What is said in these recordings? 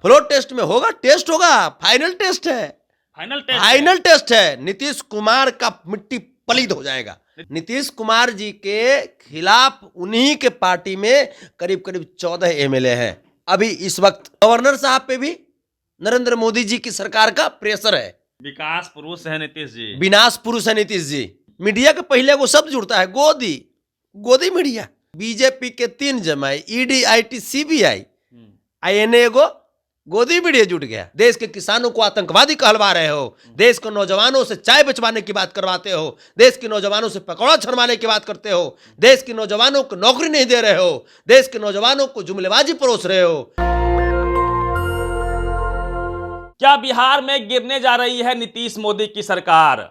Floor test में होगा, test होगा, फाइनल टेस्ट है, फाइनल टेस्ट है। नीतीश कुमार का मिट्टी पलीद हो जाएगा। नीतीश कुमार जी के खिलाफ उन्हीं के पार्टी में करीब करीब 14 एमएलए हैं। अभी इस वक्त गवर्नर साहब पे भी नरेंद्र मोदी जी की सरकार का प्रेशर है। विकास पुरुष है नीतीश जी, विनाश पुरुष है नीतीश जी। मीडिया के पहले वो शब्द जुड़ता है, गोदी, गोदी मीडिया। बीजेपी के 3 जमाई, ईडी, आईटी, सीबीआई, आईएनए को गोदी मीडिया जुट गया। देश के किसानों को आतंकवादी कहलवा रहे हो, देश के नौजवानों से चाय बेचवाने की बात करवाते हो, देश के नौजवानों से पकौड़ा छरवाने की बात करते हो, देश के नौजवानों को नौकरी नहीं दे रहे हो, देश के नौजवानों को जुमलेबाजी परोस रहे हो। क्या बिहार में गिरने जा रही है नीतीश मोदी की सरकार?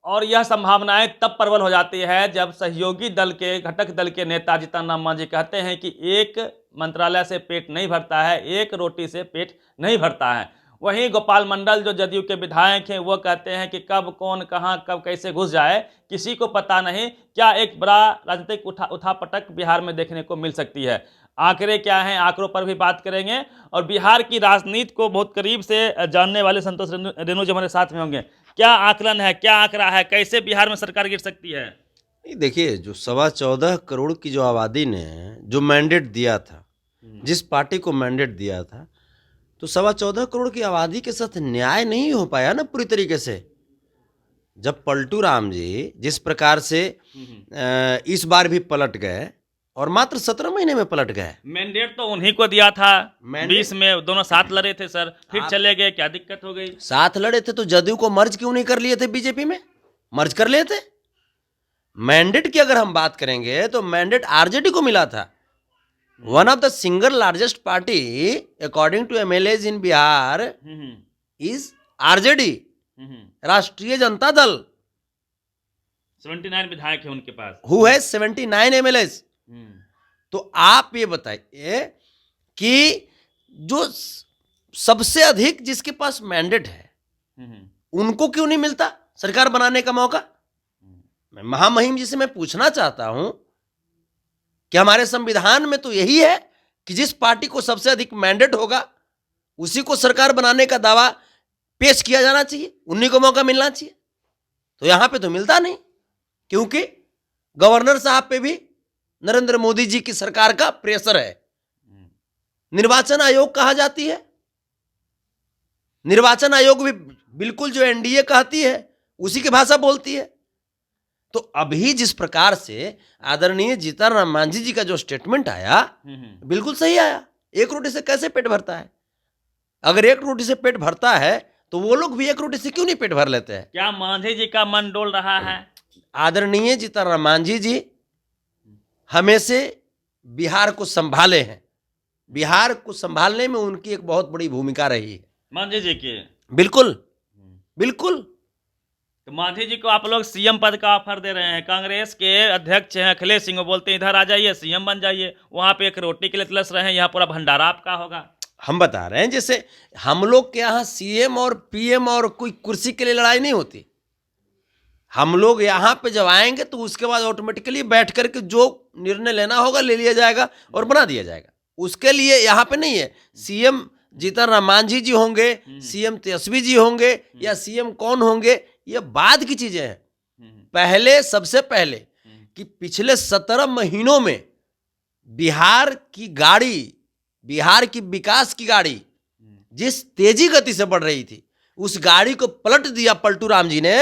और यह संभावनाएं तब प्रबल हो जाती है जब सहयोगी दल के, घटक दल के नेता जीतन राम मांझी कहते हैं कि एक मंत्रालय से पेट नहीं भरता है, एक रोटी से पेट नहीं भरता है। वहीं गोपाल मंडल जो जदयू के विधायक हैं वो कहते हैं कि कब कौन कहां कब कैसे घुस जाए किसी को पता नहीं। क्या एक बड़ा राजनीतिक उठापटक बिहार में देखने को मिल सकती है? आंकड़े क्या हैं, आंकड़ों पर भी बात करेंगे। और बिहार की राजनीति को बहुत करीब से जानने वाले संतोष रेणु जी हमारे साथ में होंगे। क्या आकलन है, क्या आंकड़ा है, कैसे बिहार में सरकार गिर सकती है? देखिए, जो 14.25 करोड़ की जो आबादी ने जो मैंडेट दिया था, जिस पार्टी को मैंडेट दिया था, तो 14.25 करोड़ की आबादी के साथ न्याय नहीं हो पाया ना पूरी तरीके से। जब पलटू राम जी जिस प्रकार से इस बार भी पलट गए और मात्र 17 महीने में पलट गए। मैंडेट तो उन्हीं को दिया था, 20 में दोनों साथ लड़े थे सर, फिर चले गए, क्या दिक्कत हो गई? साथ लड़े थे तो जदयू को मर्ज क्यों नहीं कर लिए थे? बीजेपी में मर्ज कर लिए थे। मैंडेट की अगर हम बात करेंगे तो मैंडेट आरजेडी को मिला था। One of the single largest party according to MLAs in Bihar is RJD, Rashtriya Janata दल। 79 विधायक है उनके पास, हु है 79 एमएलएज। तो आप ये बताइए कि जो सबसे अधिक जिसके पास मैंडेट है उनको क्यों नहीं मिलता सरकार बनाने का मौका? मैं महामहिम जी से मैं पूछना चाहता हूं कि हमारे संविधान में तो यही है कि जिस पार्टी को सबसे अधिक मैंडेट होगा उसी को सरकार बनाने का दावा पेश किया जाना चाहिए, उन्हीं को मौका मिलना चाहिए। तो यहां पे तो मिलता नहीं, क्योंकि गवर्नर साहब पे भी नरेंद्र मोदी जी की सरकार का प्रेशर है। निर्वाचन आयोग कहा जाती है, निर्वाचन आयोग भी बिल्कुल जो एनडीए कहती है उसी की भाषा बोलती है। तो अभी जिस प्रकार से आदरणीय जीतन राम मांझी जी का जो स्टेटमेंट आया बिल्कुल सही आया। एक रोटी से कैसे पेट भरता है? अगर एक रोटी से पेट भरता है तो वो लोग भी एक रोटी से क्यों नहीं पेट भर लेते हैं? क्या मांझी जी का मन डोल रहा है? आदरणीय जीतन राम मांझी जी हमेशा बिहार को संभाले हैं, बिहार को संभालने में उनकी एक बहुत बड़ी भूमिका रही है मांझी जी की। बिल्कुल बिल्कुल। तो मांझी जी को आप लोग सीएम पद का ऑफर दे रहे हैं। कांग्रेस के अध्यक्ष हैं अखिलेश सिंह, वो बोलते हैं इधर आ जाइए, सीएम बन जाइए। वहां पे एक रोटी के लिए तलस रहे हैं, यहाँ पूरा भंडारा आपका होगा। हम बता रहे हैं जैसे हम लोग के यहाँ सीएम और पीएम और कोई कुर्सी के लिए लड़ाई नहीं होती। हम लोग यहाँ पे जब आएंगे तो उसके बाद ऑटोमेटिकली बैठ करके जो निर्णय लेना होगा ले लिया जाएगा और बना दिया जाएगा। उसके लिए यहाँ पे नहीं है सीएम जीतन राम मांझी जी होंगे, सीएम तेजस्वी जी होंगे या सीएम कौन होंगे, ये बाद की चीजें हैं। पहले, सबसे पहले कि पिछले 17 महीनों में बिहार की गाड़ी, बिहार की विकास की गाड़ी जिस तेजी गति से बढ़ रही थी उस गाड़ी को पलट दिया पलटू राम जी ने।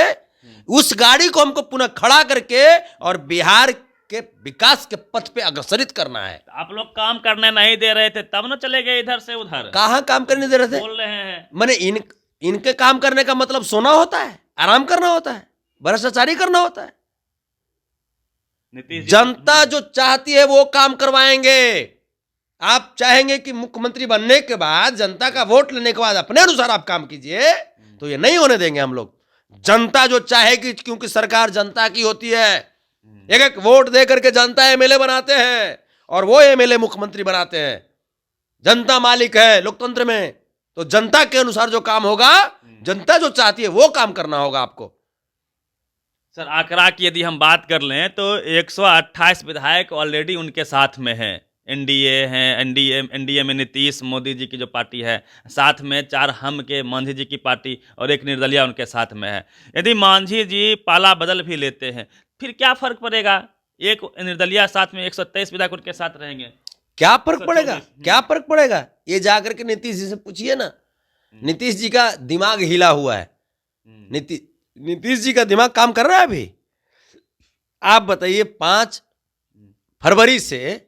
उस गाड़ी को हमको पुनः खड़ा करके और बिहार के विकास के पथ पे अग्रसरित करना है। आप लोग काम करने नहीं दे रहे थे तब न चले गए इधर से उधर। कहां काम करने दे रहे थे? बोल रहे हैं मैंने इनके काम करने का मतलब सोना होता है, आराम करना होता है, भ्रष्टाचारी करना होता है। जनता जो चाहती है वो काम करवाएंगे। आप चाहेंगे कि मुख्यमंत्री बनने के बाद जनता का वोट लेने के बाद अपने अनुसार आप काम कीजिए, तो ये नहीं होने देंगे हम लोग। जनता जो चाहेगी, क्योंकि सरकार जनता की होती है, एक एक वोट दे करके जनता एमएलए बनाते हैं और वो एमएलए मुख्यमंत्री बनाते हैं। जनता मालिक है लोकतंत्र में, तो जनता के अनुसार जो काम होगा, जनता जो चाहती है वो काम करना होगा आपको। सर आंकड़ा की यदि हम बात कर लें तो 128 विधायक ऑलरेडी उनके साथ में हैं, एनडीए है, एनडीए में नीतीश मोदी जी की जो पार्टी है, साथ में 4 हम के मांझी जी की पार्टी और एक निर्दलीय उनके साथ में है। यदि मांझी जी पाला बदल भी लेते हैं फिर क्या फर्क पड़ेगा? एक निर्दलीय साथ में 123 विधायक उनके साथ रहेंगे, क्या फर्क पड़ेगा? 124। क्या फर्क पड़ेगा? ये जाकर के नीतीश जी से पूछिए ना। नीतीश जी का दिमाग हिला हुआ है। नीतीश जी का दिमाग काम कर रहा है अभी? आप बताइए, 5 फरवरी से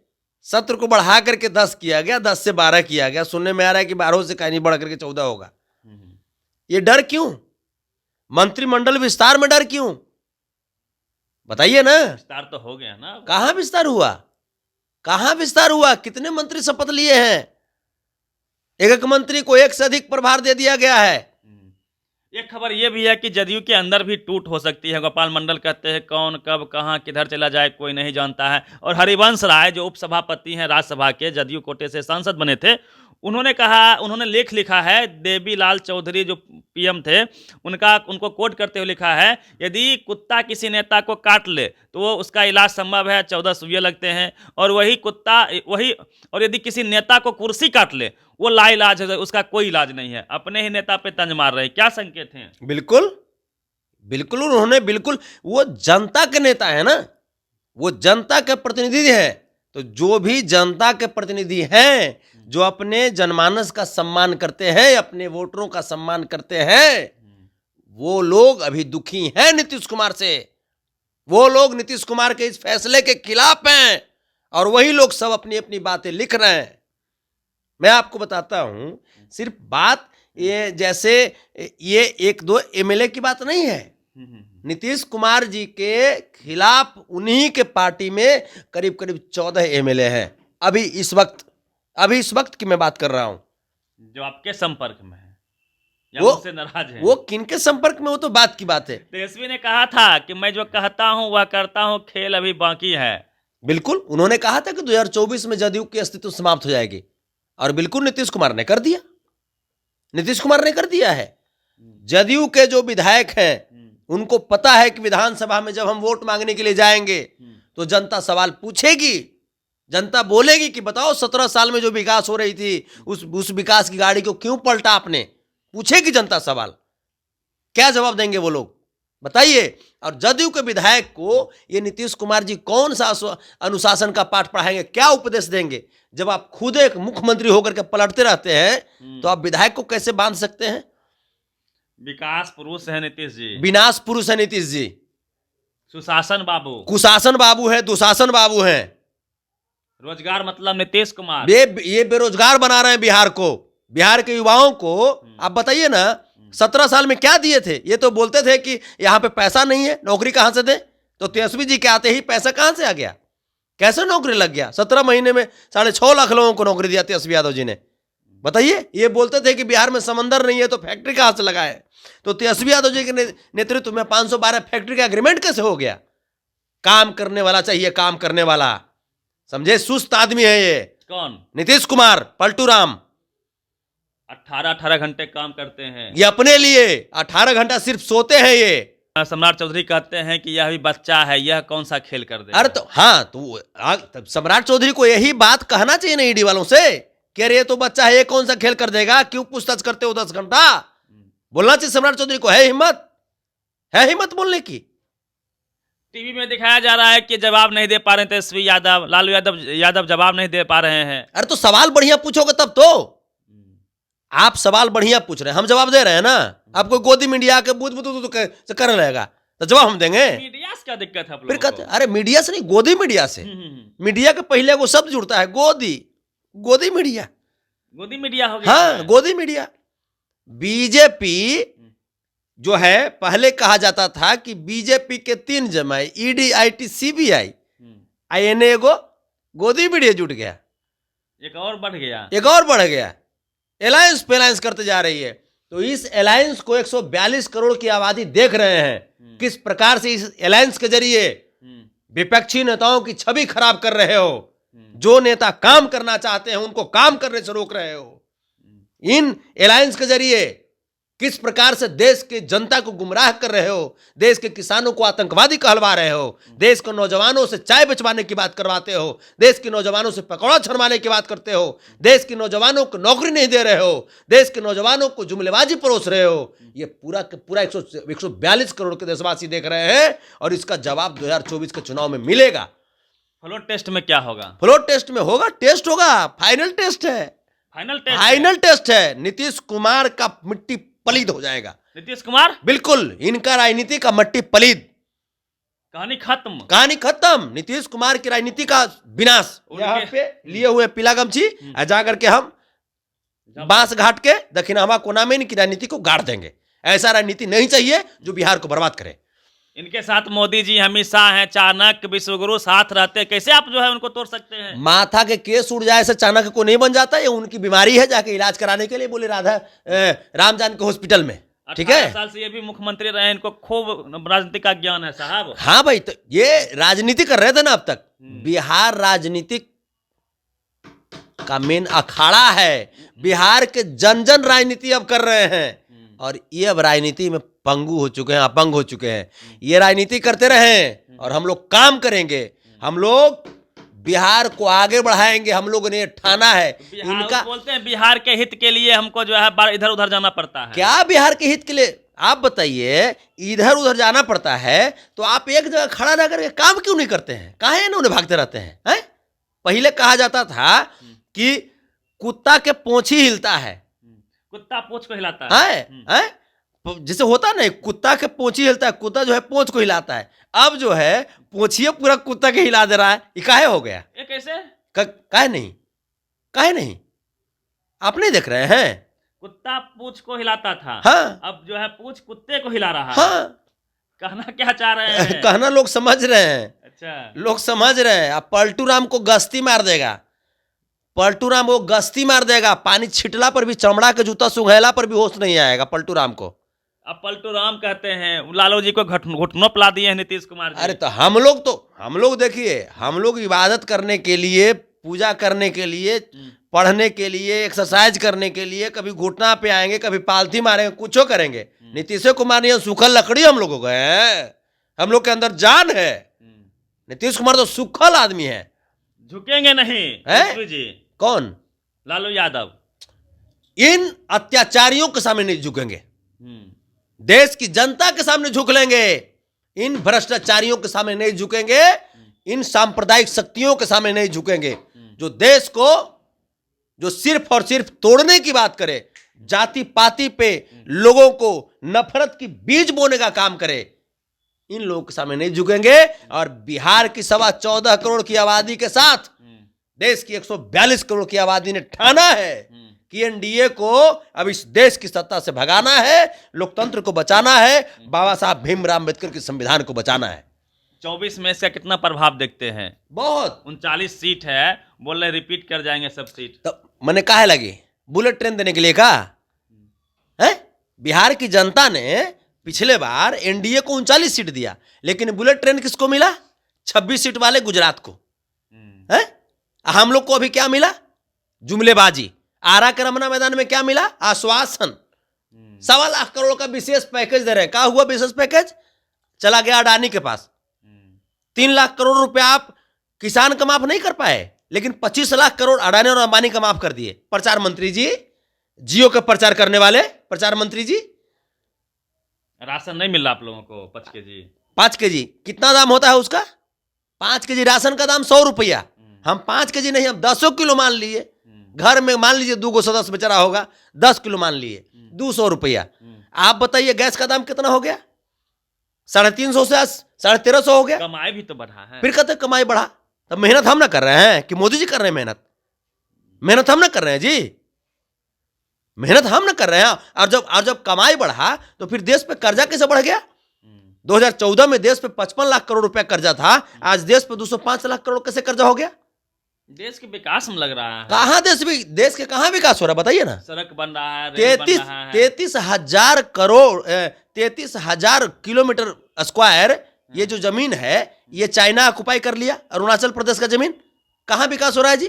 सत्र को बढ़ा करके 10 किया गया, 10 से 12 किया गया। सुनने में आ रहा है कि 12 से कहीं नहीं बढ़ करके 14 होगा। ये डर क्यों? मंत्रिमंडल विस्तार में डर क्यों? बताइए ना। विस्तार तो हो गया ना। कहां विस्तार हुआ? कहां विस्तार हुआ? कितने मंत्री शपथ लिए हैं? एक मंत्री को एक से अधिक प्रभार दे दिया गया है। एक खबर यह भी है कि जदयू के अंदर भी टूट हो सकती है। गोपाल मंडल कहते हैं कौन कब कहां किधर चला जाए कोई नहीं जानता है। और हरिवंश राय जो उपसभापति हैं राज्यसभा के, जदयू कोटे से सांसद बने थे, उन्होंने लेख लिखा है। देवीलाल चौधरी जो पीएम थे उनको कोट करते हुए लिखा है, यदि कुत्ता किसी नेता को काट ले तो वो उसका इलाज संभव है, 14 सुइयां लगते हैं। और और यदि किसी नेता को कुर्सी काट ले वो लाइलाज है, उसका कोई इलाज नहीं है। अपने ही नेता पे तंज मार रहे हैं। क्या संकेत हैं? बिल्कुल बिल्कुल, उन्होंने बिल्कुल, वो जनता के नेता है ना, वो जनता के प्रतिनिधि है। तो जो भी जनता के प्रतिनिधि हैं, जो अपने जनमानस का सम्मान करते हैं, अपने वोटरों का सम्मान करते हैं, वो लोग अभी दुखी हैं नीतीश कुमार से। वो लोग नीतीश कुमार के इस फैसले के खिलाफ हैं और वही लोग सब अपनी अपनी बातें लिख रहे हैं। मैं आपको बताता हूं, सिर्फ बात ये जैसे ये 1-2 एमएलए की बात नहीं है। नीतीश कुमार जी के खिलाफ उन्हीं के पार्टी में करीब करीब 14 एमएलए हैं अभी इस वक्त की मैं बात कर रहा हूं, जो आपके संपर्क में है या वो उनसे नाराज है। वो किनके संपर्क में, वो तो बात की बात है। तेजस्वी ने कहा था कि मैं जो कहता हूं वह करता हूं, खेल अभी बाकी है। बिल्कुल, उन्होंने कहा था कि 2024 में जदयू की अस्तित्व समाप्त हो जाएगी और बिल्कुल नीतीश कुमार ने कर दिया। नीतीश कुमार ने कर दिया है। जदयू के जो विधायक हैं उनको पता है कि विधानसभा में जब हम वोट मांगने के लिए जाएंगे तो जनता सवाल पूछेगी, जनता बोलेगी कि बताओ 17 साल में जो विकास हो रही थी उस विकास की गाड़ी को क्यों पलटा आपने? पूछेगी जनता सवाल। क्या जवाब देंगे वो लोग? बताइए। और जदयू के विधायक को ये नीतीश कुमार जी कौन सा अनुशासन का पाठ पढ़ाएंगे, क्या उपदेश देंगे? जब आप खुद एक मुख्यमंत्री होकर के पलटते रहते हैं तो आप विधायक को कैसे बांध सकते हैं? विकास पुरुष है नीतीश जी, विनाश पुरुष है नीतीश जी, सुशासन बाबू, कुशासन बाबू है, दुशासन बाबू है। रोजगार मतलब नीतीश कुमार। ये बेरोजगार बना रहे हैं बिहार को, बिहार के युवाओं को। आप बताइए ना, 17 साल में क्या दिए थे? ये तो बोलते थे कि यहाँ पे पैसा नहीं है, नौकरी कहां से दे? तो तेजस्वी जी के आते ही पैसा कहां से आ गया? कैसे नौकरी लग गया? 17 महीने में 6.5 लाख लोगों को नौकरी दिया तेजस्वी यादव जी ने। बताइए। ये बोलते थे कि बिहार में समंदर नहीं है तो फैक्ट्री कहां से लगाए? तो तेजस्वी यादव जी के नेतृत्व में 512 फैक्ट्री का एग्रीमेंट कैसे हो गया? काम करने वाला चाहिए, काम करने वाला, समझे? सुस्त आदमी है ये। कौन? नीतीश कुमार, पलटू राम। 18 घंटे काम करते हैं ये अपने लिए, 18 घंटा सिर्फ सोते हैं ये। सम्राट चौधरी कहते हैं कि यह भी बच्चा है, यह कौन सा खेल कर दे। अरे तो हाँ, तो सम्राट चौधरी को यही बात कहना चाहिए ना ईडी वालों से कि अरे ये तो बच्चा है, ये कौन सा खेल कर देगा, क्यों पूछताछ करते हो 10 घंटा? बोलना चाहिए सम्राट चौधरी को। है हिम्मत बोलने की? टीवी में दिखाया जा रहा है कि जवाब नहीं दे पा रहे तेजस्वी यादव, लालू यादव जवाब नहीं दे पा रहे हैं। अरे तो सवाल बढ़िया पूछोगे तब तो। आप सवाल बढ़िया पूछ रहे हैं, हम जवाब दे रहे हैं ना। आपको गोदी मीडिया के बूझ कर रहेगा तो जवाब हम देंगे। मीडिया से क्या दिक्कत है? फिर कहते अरे मीडिया से नहीं, गोदी मीडिया से। मीडिया के पहले वो शब्द जुड़ता है, गोदी मीडिया। गोदी मीडिया हो गया। हाँ, गोदी मीडिया। बीजेपी जो है, पहले कहा जाता था कि बीजेपी के 3 जमाए, ईडी, आईटी, सीबीआई, आईएनए को गोदी मीडिया जुट गया, एक और बढ़ गया। अलायंस पे अलायंस करते जा रही है। तो इस अलायंस को 142 करोड़ की आबादी देख रहे हैं, किस प्रकार से इस अलायंस के जरिए विपक्षी नेताओं की छवि खराब कर रहे हो। जो नेता काम करना चाहते हैं उनको काम करने से रोक रहे हो। इन अलायंस के जरिए किस प्रकार से देश के जनता को गुमराह कर रहे हो, देश के किसानों को आतंकवादी कहलवा रहे हो, देश के नौजवानों से चाय बेचवाने की बात करवाते हो, देश के नौजवानों से पकौड़ा छनवाने की बात करते हो, देश के नौजवानों को नौकरी नहीं दे रहे हो, देश के नौजवानों को जुमलेबाजी परोस रहे हो। ये पूरा के पूरा 142 करोड़ के देशवासी देख रहे हैं और इसका जवाब 2024 के चुनाव में मिलेगा। फ्लोर टेस्ट में क्या होगा? फ्लोर टेस्ट में होगा, टेस्ट होगा, फाइनल टेस्ट है, फाइनल टेस्ट है। नीतीश कुमार का मिट्टी पलीद हो जाएगा। नीतीश कुमार, बिल्कुल, इनका राजनीति का मट्टी पलीद, कहानी खत्म, कहानी खत्म। नीतीश कुमार की राजनीति का विनाश। यहाँ पे लिए हुए पीला गमछी जा करके हम बांस घाट के दक्षिणावा कोना में इनकी राजनीति को गाड़ देंगे। ऐसा राजनीति नहीं चाहिए जो बिहार को बर्बाद करे। इनके साथ मोदी जी हमेशा हैं, चाणक्य, विश्वगुरु साथ रहते, कैसे आप जो है उनको तोड़ सकते हैं? माथा के केस उड़ जाए से चाणक्य को नहीं बन जाता, ये उनकी बीमारी है, जाके इलाज कराने के लिए बोले राम जानकी हॉस्पिटल में। ठीक है, 18 साल से ये भी मुख्यमंत्री रहे, इनको खूब राजनीति का ज्ञान है साहब। हाँ भाई, तो ये राजनीति कर रहे थे ना अब तक। बिहार राजनीतिक का मेन अखाड़ा है, बिहार के जन जन राजनीति अब कर रहे हैं और ये अब राजनीति में पंगु हो चुके हैं, अपंग हो चुके हैं। ये राजनीति करते रहें और हम लोग काम करेंगे, हम लोग बिहार को आगे बढ़ाएंगे। हम लोगों ने ठाना है। इनका बोलते हैं बिहार के हित के लिए हमको जो है इधर उधर जाना पड़ता है। क्या बिहार के हित के लिए? आप बताइए, इधर उधर जाना पड़ता है तो आप एक जगह खड़ा रह करके काम क्यों नहीं करते हैं? काहे इन्होंने भागते रहते हैं? पहले कहा जाता था कि कुत्ता के पूंछ ही हिलता है, कुत्ता पूंछ को हिलाता है। जैसे होता ना, कुत्ता के पूंछ ही हिलता है, कुत्ता जो है पूंछ को हिलाता है। अब जो है पूंछिए पूरा कुत्ता के हिला दे रहा है। ये काहे हो गया? ये कैसे? काहे नहीं, काहे नहीं? आप नहीं देख रहे हैं? कुत्ता पूंछ को हिलाता था, हाँ, अब जो है पूंछ कुत्ते को हिला रहा है। हाँ, कहना क्या चाह रहे हैं? कहना लोग समझ रहे हैं। अच्छा, लोग समझ रहे हैं। अब पलटू राम को गश्ती मार देगा, पलटू राम वो गश्ती मार देगा। पानी छिटला पर भी, चमड़ा के जूता सुंघेला पर भी होश नहीं आएगा पलटू राम को। अब पलटू राम कहते हैं, लालू जी को घुटनों पिला दिए हैं नीतीश कुमार जी। अरे तो हम लोग देखिए, हम लोग इबादत करने के लिए, पूजा करने के लिए, पढ़ने के लिए, एक्सरसाइज करने के लिए कभी घुटना पे आएंगे, कभी पालथी मारेंगे, कुछ करेंगे। नीतीश कुमार ने सूखल लकड़ी हम लोगों को है, हम लोग के अंदर जान है। नीतीश कुमार तो सूखल आदमी है, झुकेंगे नहीं है जी। कौन? लालू यादव इन अत्याचारियों के सामने नहीं झुकेंगे, देश की जनता के सामने झुक लेंगे। इन भ्रष्टाचारियों के सामने नहीं झुकेंगे, इन सांप्रदायिक शक्तियों के सामने नहीं झुकेंगे, जो देश को, जो सिर्फ और सिर्फ तोड़ने की बात करे, जाति पाति पे लोगों को नफरत की बीज बोने का काम करे। इन लोगों के सामने नहीं झुकेंगे। और बिहार की 14.25 करोड़ की आबादी के साथ देश की 142 करोड़ की आबादी ने ठाना है कि एनडीए को अब इस देश की सत्ता से भगाना है, लोकतंत्र को बचाना है, बाबा साहब भीमराव अम्बेडकर के संविधान को बचाना है। 24 में इसका कितना प्रभाव देखते हैं? बहुत। 39 सीट है, बोल रहे रिपीट कर जाएंगे सब सीट। तो मैंने काहे लगी बुलेट ट्रेन देने के लिए का है? बिहार की जनता ने पिछले बार एनडीए को 39 सीट दिया, लेकिन बुलेट ट्रेन किसको मिला? 26 सीट वाले गुजरात को है। हम लोग को अभी क्या मिला? जुमलेबाजी। आरा के रमना मैदान में क्या मिला? आश्वासन। 1.25 लाख करोड़ का विशेष पैकेज दे रहे हैं। क्या हुआ विशेष पैकेज? चला गया अडानी के पास। 3 लाख करोड़ रुपया आप किसान का माफ नहीं कर पाए, लेकिन 25 लाख करोड़ अडानी और अंबानी का माफ कर दिए। प्रचार मंत्री जी, जियो का प्रचार करने वाले प्रचार मंत्री जी। राशन नहीं मिल रहा आप लोगों को? 5 केजी 5 केजी कितना दाम होता है उसका? 5 केजी राशन का दाम 100 रुपया। हम 5 केजी नहीं, हम 10 किलो मान लिए। घर में मान लीजिए 2 सदस्य बेचारा होगा, 10 किलो मान लिए, 200 रुपया। आप बताइए गैस का दाम कितना हो गया? 350 से 1350 हो गया। कमाई भी तो बढ़ा है। फिर कहते कमाई बढ़ा, तब मेहनत हम ना कर रहे हैं कि मोदी जी कर रहे हैं? मेहनत हम ना कर रहे हैं जी, मेहनत हम ना कर रहे हैं। और जब कमाई बढ़ा तो फिर देश पे कर्जा कैसे बढ़ गया? 2014 में देश पे 55 लाख करोड़ रुपया कर्जा था, आज देश पे 205 लाख करोड़ कैसे कर्जा हो गया? देश के विकास में लग रहा है। कहाँ देश के कहाँ विकास हो रहा है बताइए ना? सड़क बन रहा है, रेल बन रहा है। 33,000 करोड़ 33,000 किलोमीटर स्क्वायर ये जो जमीन है, ये चाइना ऑक्युपाई कर लिया। अरुणाचल प्रदेश का जमीन। कहाँ विकास हो रहा है जी?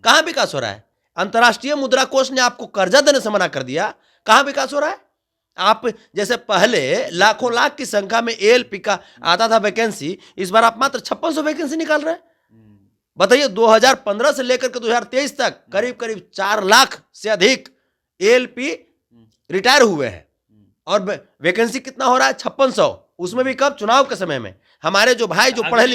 कहाँ विकास हो रहा है? अंतर्राष्ट्रीय मुद्रा कोष ने आपको कर्जा देने से मना कर दिया, कहाँ विकास हो रहा है? आप जैसे पहले लाखों लाख की संख्या में एएलपी का आता था वैकेंसी, इस बार आप मात्र 5600 वैकेंसी निकाल रहे हैं। बताइए 2015 से लेकर के 2023 तक करीब करीब 4 लाख से अधिक एएलपी रिटायर हुए हैं और वैकेंसी कितना हो रहा है 5600, उसमें भी कब, चुनाव के समय में। हमारे जो भाई जो पढ़े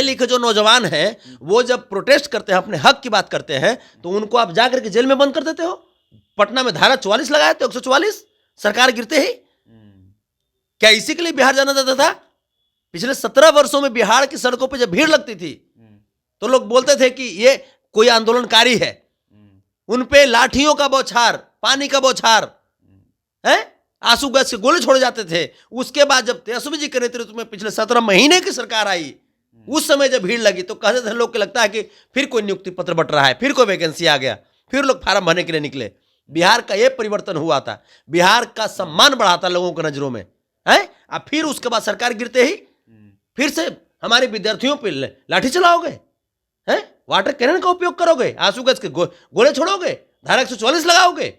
लिखे जो नौजवान हैं वो जब प्रोटेस्ट करते हैं, अपने हक की बात करते हैं, तो उनको आप जाकर के जेल में बंद कर देते हो। पटना में धारा 44 लगाए थे, 144 सरकार गिरते ही। क्या इसी के लिए बिहार जाना जाता था? पिछले 17 वर्षों में बिहार की सड़कों पर जब भीड़ लगती थी तो लोग बोलते थे कि ये कोई आंदोलनकारी है, उन पे लाठियों का बौछार, पानी का बौछार है, आंसू गैस के गोले छोड़े जाते थे। उसके बाद जब तेजस्वी जी के नेतृत्व में पिछले 17 महीने की सरकार आई, उस समय जब भीड़ लगी तो कहते थे लोग को लगता है कि फिर कोई नियुक्ति पत्र बट रहा है, फिर कोई वैकेंसी आ गया, फिर लोग फार्म भरने के लिए निकले। बिहार का यह परिवर्तन हुआ था, बिहार का सम्मान बढ़ा था लोगों की नजरों में है। अब फिर उसके बाद सरकार गिरते ही फिर से हमारे विद्यार्थियों पे लाठी चलाओगे हैं, वाटर कैनन का उपयोग करोगे, आंसू गैस के गोले छोड़ोगे, धारा 144 लगाओगे।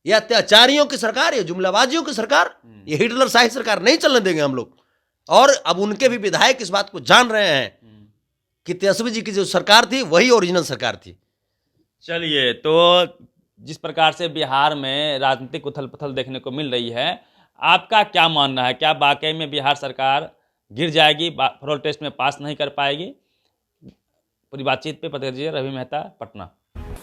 ये अत्याचारियों की सरकार, ये जुमलाबाजियों की सरकार, ये हिटलर शाही सरकार नहीं चलने देंगे हम लोग। और अब उनके भी विधायक इस बात को जान रहे हैं कि तेजस्वी जी की जो सरकार थी वही ओरिजिनल सरकार थी। चलिए, तो जिस प्रकार से बिहार में राजनीतिक उथल पुथल देखने को मिल रही है, आपका क्या मानना है? क्या वाकई में बिहार सरकार गिर जाएगी, फ्लोर टेस्ट में पास नहीं कर पाएगी? पूरी बातचीत पे पता कीजिए रवि मेहता, पटना।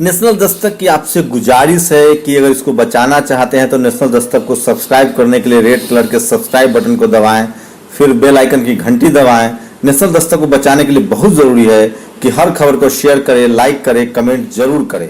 नेशनल दस्तक की आपसे गुजारिश है कि अगर इसको बचाना चाहते हैं तो नेशनल दस्तक को सब्सक्राइब करने के लिए रेड कलर के सब्सक्राइब बटन को दबाएं, फिर बेल आइकन की घंटी दबाएं। नेशनल दस्तक को बचाने के लिए बहुत जरूरी है कि हर खबर को शेयर करें, लाइक करें, कमेंट जरूर करें।